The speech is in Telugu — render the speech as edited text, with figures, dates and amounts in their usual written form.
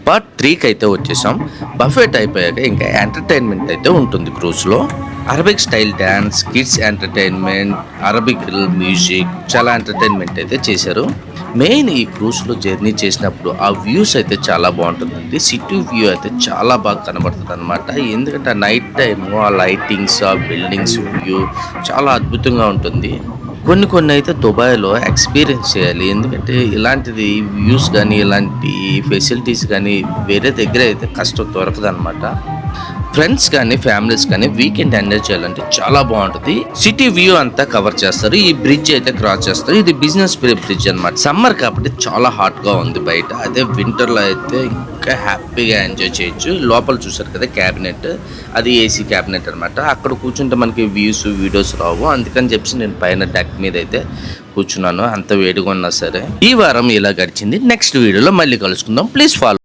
పార్ట్ 3కి అయితే వచ్చేసాం. బఫెట్ అయిపోయాక ఇంకా ఎంటర్టైన్మెంట్ అయితే ఉంటుంది క్రూజ్లో. Arabic style dance, kids entertainment, Arabic music, చాలా ఎంటర్టైన్మెంట్ అయితే చేశారు. మెయిన్ ఈ క్రూజ్లో జర్నీ చేసినప్పుడు ఆ వ్యూస్ అయితే చాలా బాగుంటుందండి. సిటీ వ్యూ అయితే చాలా బాగా కనబడుతుంది అనమాట. ఎందుకంటే ఆ నైట్ టైము ఆ లైటింగ్స్, ఆ బిల్డింగ్స్ వ్యూ చాలా అద్భుతంగా ఉంటుంది. కొన్ని అయితే దుబాయ్లో ఎక్స్పీరియన్స్ చేయాలి. ఎందుకంటే ఇలాంటిది వ్యూస్ కానీ ఇలాంటి ఫెసిలిటీస్ కానీ వేరే దగ్గర అయితే కష్టం దొరకదు అనమాట. ఫ్రెండ్స్ కానీ ఫ్యామిలీస్ కానీ వీకెండ్ ఎంజాయ్ చేయాలంటే చాలా బాగుంటుంది. సిటీ వ్యూ అంతా కవర్ చేస్తారు. ఈ బ్రిడ్జ్ అయితే క్రాస్ చేస్తారు. ఇది బిజినెస్ బ్రిడ్జ్ అనమాట. సమ్మర్ కాబట్టి చాలా హాట్ గా ఉంది బయట. అదే వింటర్ లో అయితే ఇంకా హ్యాపీగా ఎంజాయ్ చేయొచ్చు. లోపల చూసారు కదా క్యాబినెట్, అది ఏసీ క్యాబినెట్ అనమాట. అక్కడ కూర్చుంటే మనకి వ్యూస్ వీడియోస్ రావు. అందుకని చెప్పి నేను పైన డెక్ మీద అయితే కూర్చున్నాను. అంత వేడిగా ఉన్నా సరే. ఈ వారం ఇలా గడిచింది. నెక్స్ట్ వీడియోలో మళ్ళీ కలుసుకుందాం. Please follow.